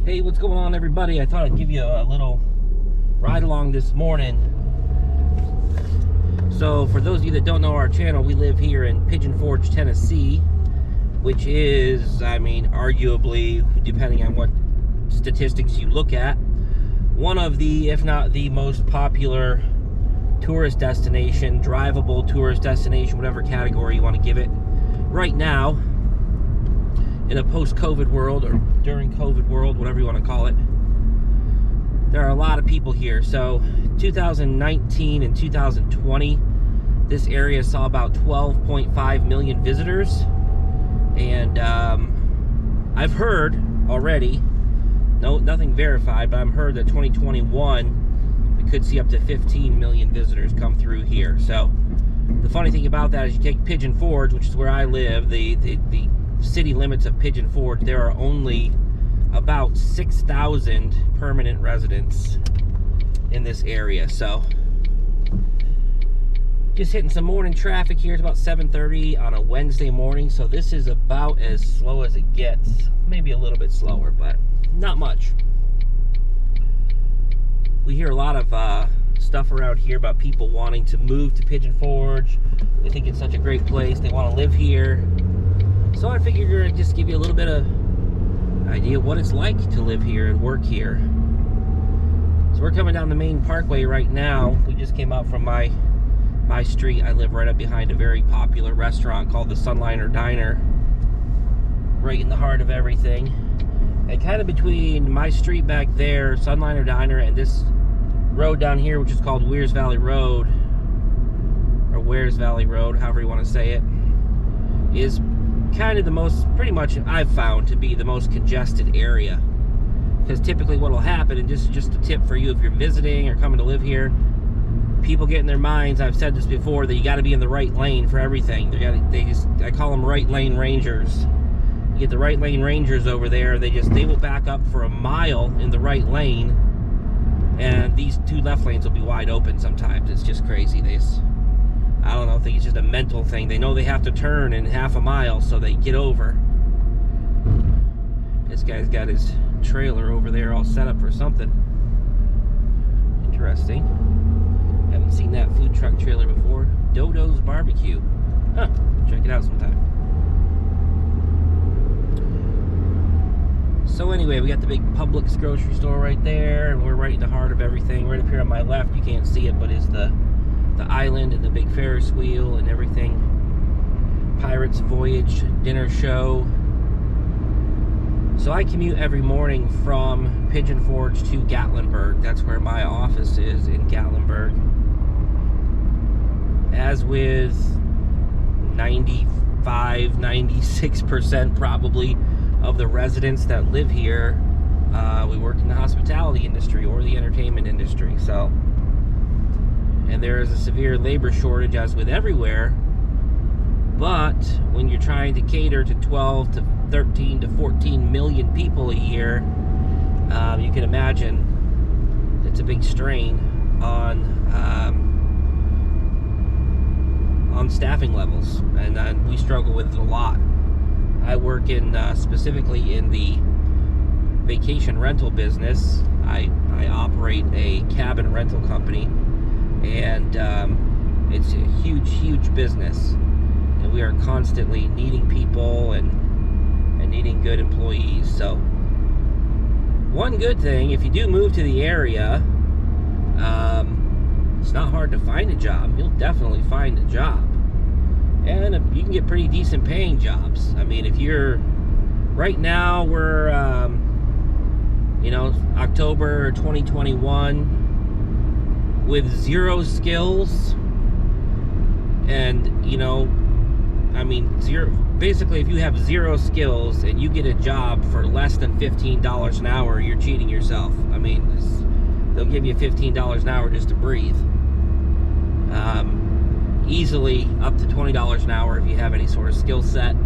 Hey, what's going on, everybody? I thought I'd give you a little ride along this morning. So for those of you that don't know our channel, we live here in Pigeon Forge, Tennessee, which is, arguably, depending on what statistics you look at, one of the, if not the most popular tourist destination, drivable tourist destination, whatever category you want to give it. Right now, in a post-COVID world, or during COVID world, whatever you want to call it, there are a lot of people here. So 2019 and 2020, this area saw about 12.5 million visitors. And I've heard already, nothing verified, but I've heard that 2021, we could see up to 15 million visitors come through here. So the funny thing about that is you take Pigeon Forge, which is where I live, the city limits of Pigeon Forge, there are only about 6,000 permanent residents in this area. So just hitting some morning traffic here. It's about 7:30 on a Wednesday morning, so this is about as slow as it gets. Maybe a little bit slower, but not much. We hear a lot of stuff around here about people wanting to move to Pigeon Forge. They think it's such a great place, they want to live here. So I figured I'd just give you a little bit of idea of what it's like to live here and work here. So we're coming down the main parkway right now. We just came out from my street. I live right up behind a very popular restaurant called the Sunliner Diner, right in the heart of everything. And kind of between my street back there, Sunliner Diner, and this road down here, which is called Wears Valley Road, or Wears Valley Road, however you want to say it, is kind of the most, pretty much I've found to be the most congested area. Because typically what will happen, and this is just a tip for you if you're visiting or coming to live here, people get in their minds, I've said this before, that you got to be in the right lane for everything. I call them right lane rangers. You get the right lane rangers over there, they will back up for a mile in the right lane, and these two left lanes will be wide open sometimes. It's just crazy. I don't know, I think it's just a mental thing. They know they have to turn in half a mile, so they get over. This guy's got his trailer over there all set up for something. Interesting. Haven't seen that food truck trailer before. Dodo's Barbecue. Huh, check it out sometime. So anyway, we got the big Publix grocery store right there, and we're right in the heart of everything. Right up here on my left, you can't see it, but is the island and the big Ferris wheel and everything. Pirates Voyage dinner show. So I commute every morning from Pigeon Forge to Gatlinburg. That's where my office is, in Gatlinburg. As with 95-96% probably of the residents that live here, we work in the hospitality industry or the entertainment industry. So, and there is a severe labor shortage, as with everywhere. But when you're trying to cater to 12 to 13 to 14 million people a year, you can imagine it's a big strain on staffing levels, and we struggle with it a lot. I work in specifically in the vacation rental business. I operate a cabin rental company. And it's a huge business, and we are constantly needing people and needing good employees. So one good thing, if you do move to the area, it's not hard to find a job. You'll definitely find a job, and you can get pretty decent paying jobs. I mean, if you're right now, we're October 2021, with zero skills, and basically if you have zero skills and you get a job for less than $15 an hour, you're cheating yourself. I mean, they'll give you $15 an hour just to breathe. Easily up to $20 an hour if you have any sort of skill set.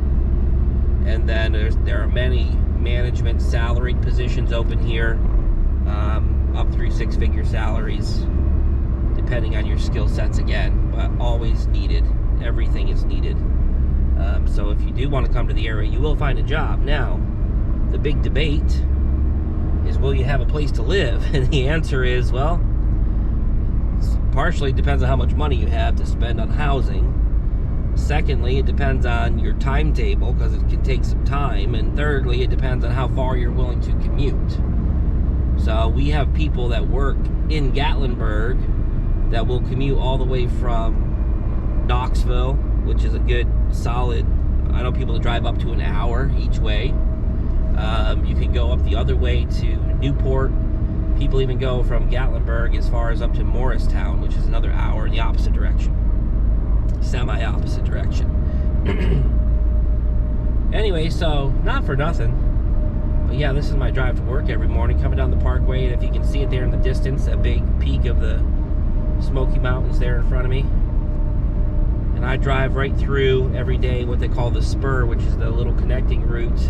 And then there are many management salaried positions open here, up through six-figure salaries, depending on your skill sets again, but always needed. Everything is needed. So if you do want to come to the area, you will find a job. Now, the big debate is, will you have a place to live? And the answer is, well, partially it depends on how much money you have to spend on housing. Secondly, it depends on your timetable, because it can take some time. And thirdly, it depends on how far you're willing to commute. So we have people that work in Gatlinburg that will commute all the way from Knoxville, which is a good solid, I know people that drive up to an hour each way. You can go up the other way to Newport. People even go from Gatlinburg as far as up to Morristown, which is another hour in the opposite direction. Semi-opposite direction. Anyway, so not for nothing, but yeah, this is my drive to work every morning, coming down the Parkway. And if you can see it there in the distance, that big peak of the Smoky Mountains there in front of me. And I drive right through every day what they call the Spur, which is the little connecting route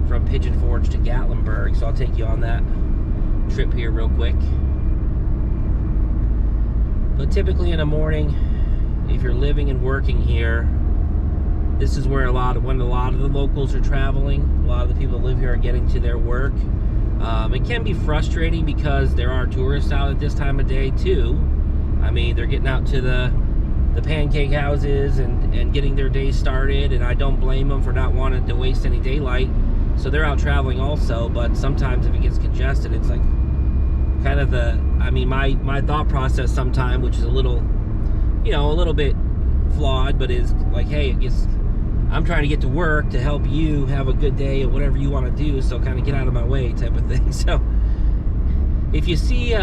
from Pigeon Forge to Gatlinburg. So I'll take you on that trip here real quick. But typically in the morning, if you're living and working here, this is where when a lot of the locals are traveling. A lot of the people that live here are getting to their work. It can be frustrating because there are tourists out at this time of day too. I mean, they're getting out to the pancake houses and getting their day started, and I don't blame them for not wanting to waste any daylight. So they're out traveling also, but sometimes if it gets congested, it's like kind of my thought process sometimes, which is a little bit flawed, but is like, hey, I'm trying to get to work to help you have a good day or whatever you want to do, so kind of get out of my way type of thing. So if you see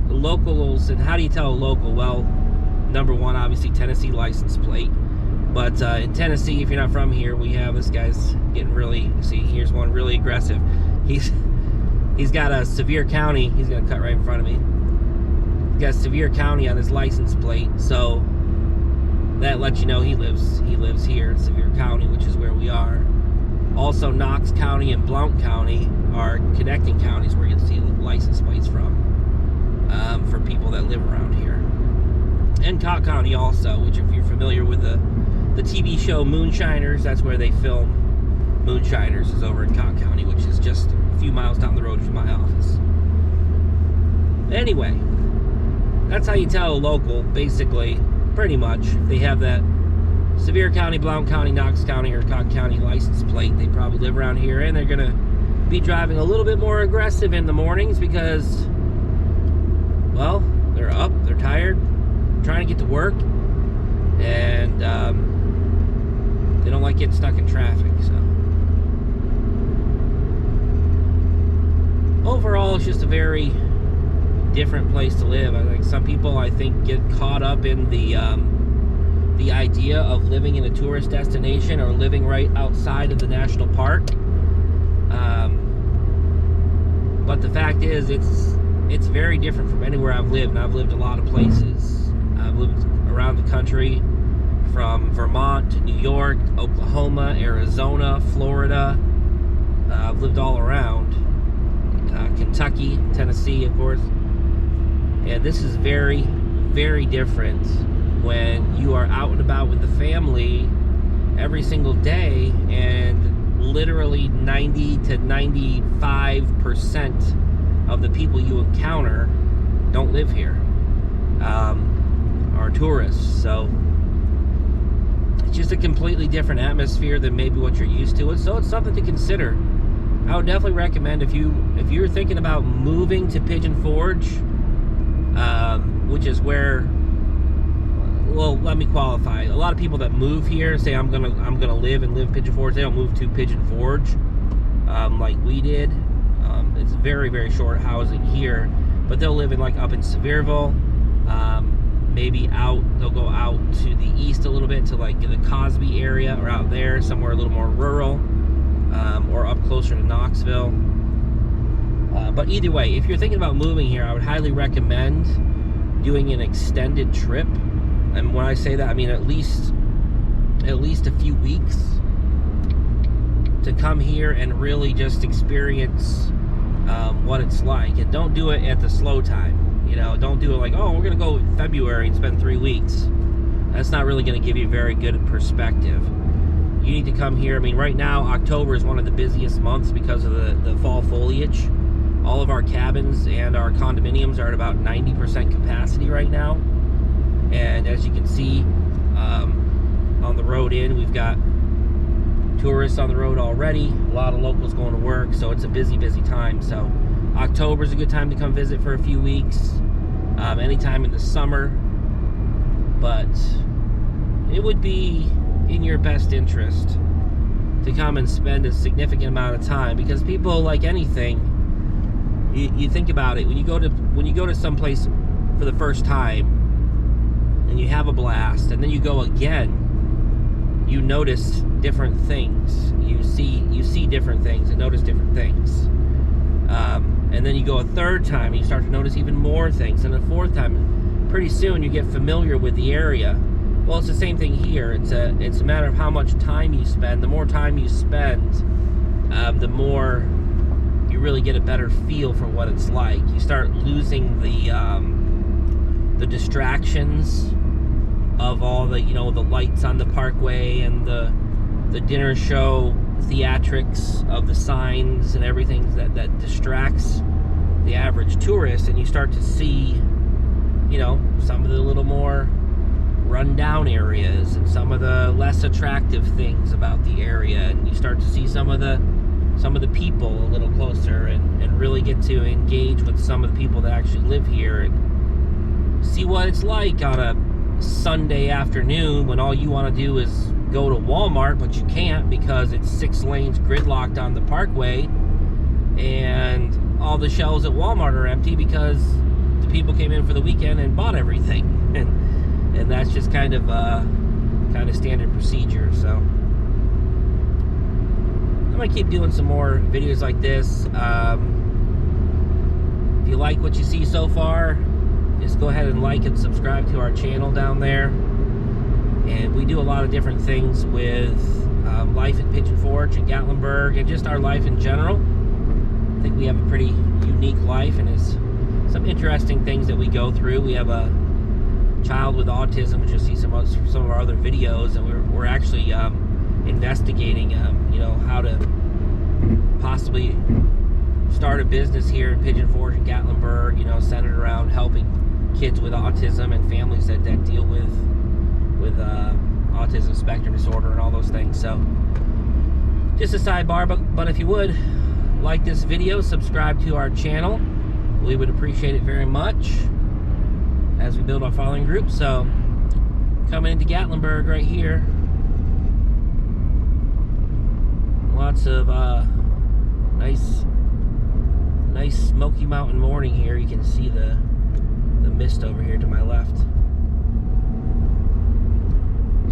locals, and how do you tell a local? Well, number one, obviously Tennessee license plate. But in Tennessee, if you're not from here, we have this guy's getting really, see, here's one really aggressive. He's got a Sevier County. He's gonna cut right in front of me. He's got Sevier County on his license plate, so that lets you know he lives here in Sevier County, which is where we are. Also, Knox County and Blount County are connecting counties where you can see license plates from for people that live around here. And Cott County also, which if you're familiar with the TV show Moonshiners, that's where they film Moonshiners, is over in Cott County, which is just a few miles down the road from my office. Anyway, that's how you tell a local, basically, pretty much. They have that Sevier County, Blount County, Knox County, or Cott County license plate. They probably live around here, and they're gonna be driving a little bit more aggressive in the mornings because, well, they're up, they're tired, trying to get to work, and they don't like getting stuck in traffic. So overall, it's just a very different place to live. I think some people, I think, get caught up in the idea of living in a tourist destination or living right outside of the national park. But the fact is, it's very different from anywhere I've lived, and I've lived a lot of places. I've lived around the country, from Vermont to New York, Oklahoma, Arizona, Florida. I've lived all around. Kentucky, Tennessee, of course. And this is very, very different when you are out and about with the family every single day, and literally 90 to 95% of the people you encounter don't live here, are tourists. So it's just a completely different atmosphere than maybe what you're used to. So it's something to consider. I would definitely recommend, if you're thinking about moving to Pigeon Forge, which is where, well, let me qualify. A lot of people that move here say I'm gonna live Pigeon Forge. They don't move to Pigeon Forge like we did. It's very, very short housing here, but they'll live up in Sevierville. Maybe they'll go out to the east a little bit to like the Cosby area, or out there somewhere a little more rural, or up closer to Knoxville. But either way, if you're thinking about moving here, I would highly recommend doing an extended trip. And when I say that, I mean at least a few weeks to come here and really just experience what it's like. And don't do it at the slow time. You know, don't do it like, oh, we're gonna go in February and spend 3 weeks. That's not really gonna give you a very good perspective. You need to come here. I mean, right now, October is one of the busiest months because of the fall foliage. All of our cabins and our condominiums are at about 90% capacity right now. And as you can see, on the road in, we've got tourists on the road already. A lot of locals going to work, so it's a busy time. So October is a good time to come visit for a few weeks. Anytime in the summer. But it would be in your best interest to come and spend a significant amount of time, because people, like anything, you think about it, when you go to someplace for the first time and you have a blast, and then you go again, you notice different things. You see different things and notice different things. And then you go a third time and you start to notice even more things, and a fourth time. Pretty soon you get familiar with the area. Well, it's the same thing here. It's a matter of how much time you spend. The more time you spend, the more you really get a better feel for what it's like. You start losing the distractions of all the, the lights on the parkway and the dinner show theatrics of the signs and everything that distracts the average tourist, and you start to see, some of the little more rundown areas and some of the less attractive things about the area, and you start to see some of the people a little closer, and really get to engage with some of the people that actually live here and see what it's like on a Sunday afternoon when all you want to do is go to Walmart, but you can't because it's 6 lanes gridlocked on the parkway, and all the shelves at Walmart are empty because the people came in for the weekend and bought everything. And that's just kind of standard procedure. So I'm gonna keep doing some more videos like this. If you like what you see so far, just go ahead and like and subscribe to our channel down there. And we do a lot of different things with life at Pigeon Forge and Gatlinburg, and just our life in general. I think we have a pretty unique life, and it's some interesting things that we go through. We have a child with autism, which you'll see some of our other videos, and we're actually investigating, how to possibly start a business here in Pigeon Forge and Gatlinburg, centered around helping kids with autism and families that deal with autism spectrum disorder and all those things. So just a sidebar, but if you would like this video, subscribe to our channel. We would appreciate it very much as we build our following group. So coming into Gatlinburg right here, lots of nice Smoky Mountain morning here. You can see the mist over here to my left.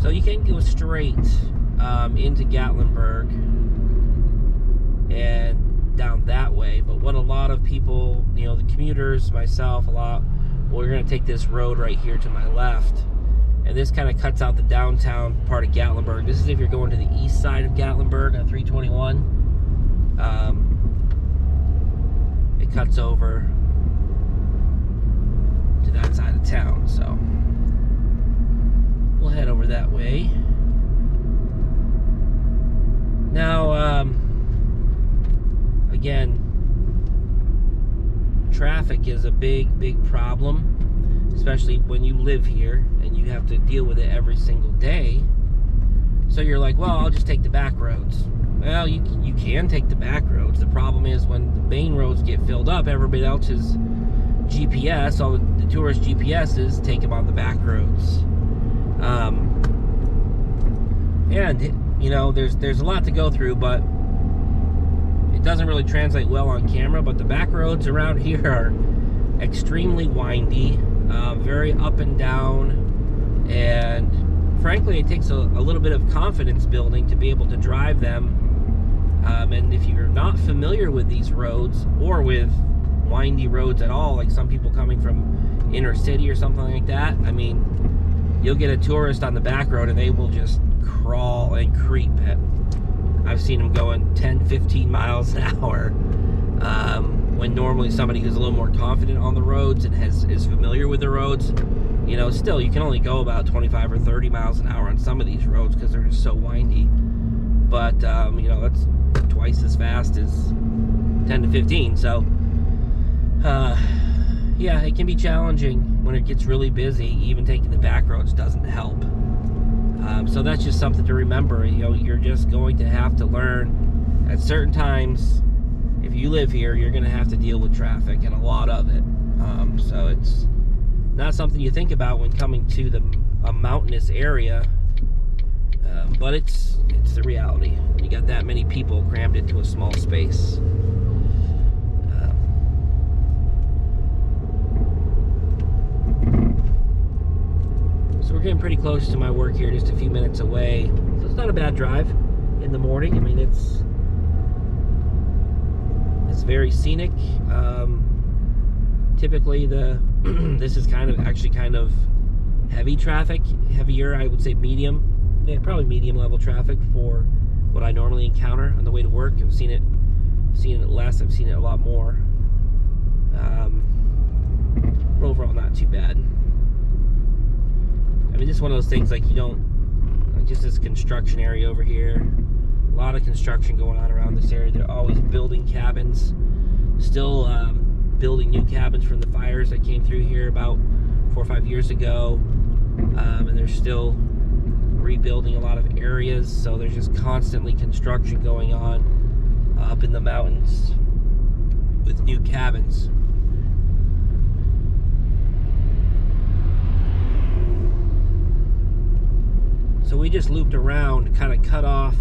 So you can go straight into Gatlinburg and down that way, but what a lot of people, the commuters, myself, we're going to take this road right here to my left, and this kind of cuts out the downtown part of Gatlinburg. This is if you're going to the east side of Gatlinburg on 321. It cuts over to that side of town, so we'll head over that way. Now, again, traffic is a big problem, especially when you live here and you have to deal with it every single day. So you're like, well, I'll just take the back roads. Well, you can take the back roads. The problem is when the main roads get filled up, everybody else's GPS, all the tourist GPSs, take them on the back roads. And there's a lot to go through, but it doesn't really translate well on camera. But the back roads around here are extremely windy, very up and down, and frankly, it takes a little bit of confidence building to be able to drive them. And if you're not familiar with these roads, or with windy roads at all, like some people coming from inner city or something like that, I mean, you'll get a tourist on the back road and they will just crawl and creep. I've seen them going 10, 15 miles an hour, when normally somebody who's a little more confident on the roads and is familiar with the roads, still you can only go about 25 or 30 miles an hour on some of these roads because they're just so windy. But that's twice as fast as 10 to 15. So Yeah, it can be challenging when it gets really busy. Even taking the back roads doesn't help. So that's just something to remember. You know, you're just going to have to learn at certain times. If you live here, you're going to have to deal with traffic, and a lot of it. So it's not something you think about when coming to a mountainous area, but it's the reality. You got that many people crammed into a small space. So we're getting pretty close to my work here, just a few minutes away. So it's not a bad drive in the morning. I mean, it's very scenic. Typically this is kind of heavy traffic, heavier, I would say medium, yeah, probably medium level traffic for what I normally encounter on the way to work. I've seen it less, I've seen it a lot more. But overall, not too bad. I mean, just one of those things, like, just this construction area over here, a lot of construction going on around this area. They're always building cabins, still building new cabins from the fires that came through here about 4 or 5 years ago, and they're still rebuilding a lot of areas, so there's just constantly construction going on up in the mountains with new cabins. So we just looped around, kind of cut off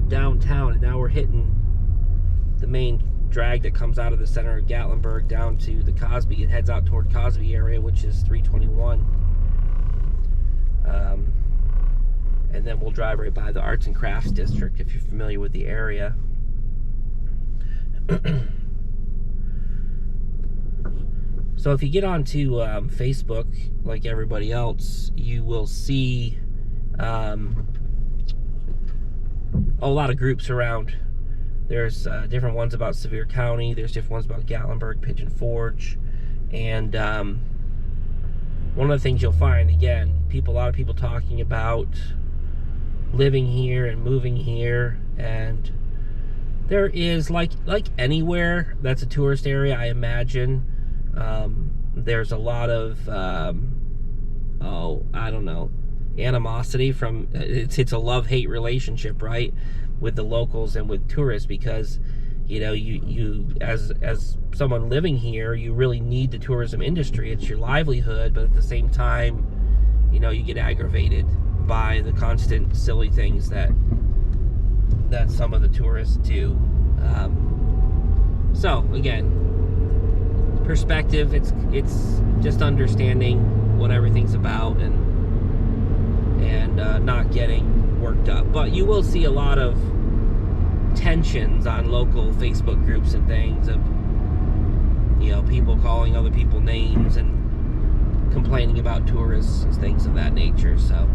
downtown, and now we're hitting the main drag that comes out of the center of Gatlinburg down to the Cosby. It heads out toward Cosby area, which is 321. And then we'll drive right by the Arts and Crafts District, if you're familiar with the area. So if you get onto Facebook, like everybody else, you will see a lot of groups around. There's different ones about Sevier County. There's different ones about Gatlinburg, Pigeon Forge. And one of the things you'll find, again, a lot of people talking about living here and moving here. And there is, like anywhere that's a tourist area, I imagine, there's a lot of, I don't know, animosity from, it's a love-hate relationship, right, with the locals and with tourists, because you as someone living here, you really need the tourism industry. It's your livelihood, but at the same time, you get aggravated by the constant silly things that some of the tourists do. So again, perspective, it's just understanding what everything's about and not getting worked up. But you will see a lot of tensions on local Facebook groups and things of people calling other people names and complaining about tourists and things of that nature. So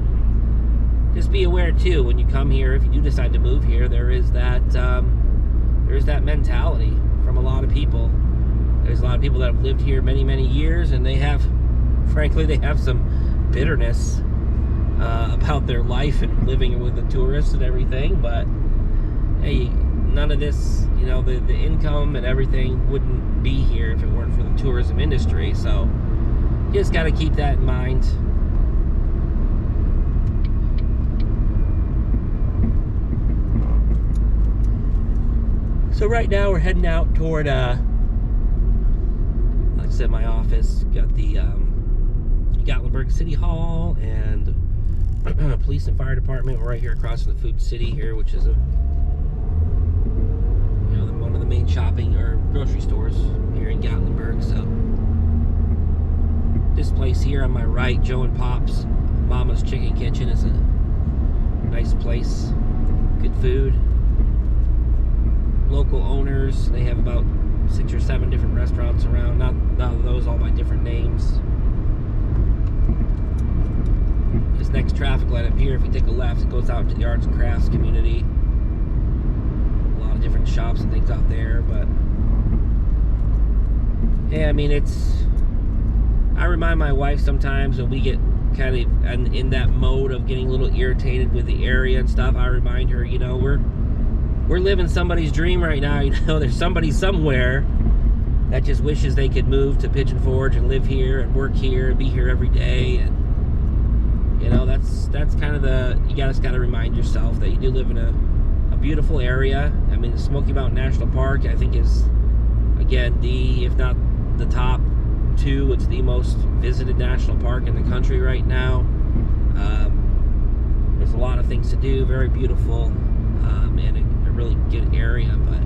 just be aware too, when you come here, if you do decide to move here, there is that mentality from a lot of people. There's a lot of people that have lived here many, many years, and they have some bitterness about their life and living with the tourists and everything. But hey, none of this, the income and everything wouldn't be here if it weren't for the tourism industry. So you just got to keep that in mind. So right now we're heading out toward, like I said, my office. Got the Gatlinburg City Hall and police and fire department. We're right here across from the Food City here, which is one of the main shopping or grocery stores here in Gatlinburg. So this place here on my right, Joe and Pop's Mama's Chicken Kitchen, is a nice place. Good food. Local owners. They have about 6 or 7 different restaurants around. Not those all by different names. This next traffic light up here, if you take a left, it goes out to the arts and crafts community. A lot of different shops and things out there, but yeah, I mean, I remind my wife sometimes when we get kind of in that mode of getting a little irritated with the area and stuff, I remind her, we're living somebody's dream right now. There's somebody somewhere that just wishes they could move to Pigeon Forge and live here and work here and be here every day. And you know, that's kind of you just got to remind yourself that you do live in a beautiful area. I mean, the Smoky Mountain National Park, I think, is, again, if not the top 2, it's the most visited national park in the country right now. There's a lot of things to do, very beautiful, and a really good area, but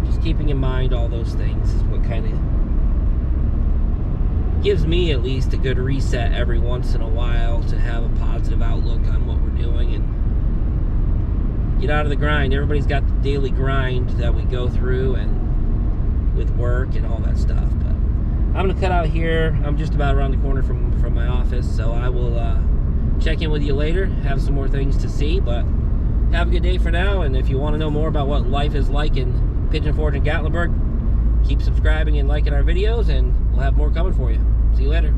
just keeping in mind all those things is what kind of gives me at least a good reset every once in a while to have a positive outlook on what we're doing and get out of the grind. Everybody's got the daily grind that we go through and with work and all that stuff, but I'm gonna cut out here. I'm just about around the corner from my office, so I will check in with you later, have some more things to see, but have a good day for now. And if you want to know more about what life is like in Pigeon Forge and Gatlinburg, keep subscribing and liking our videos, and we'll have more coming for you. See you later.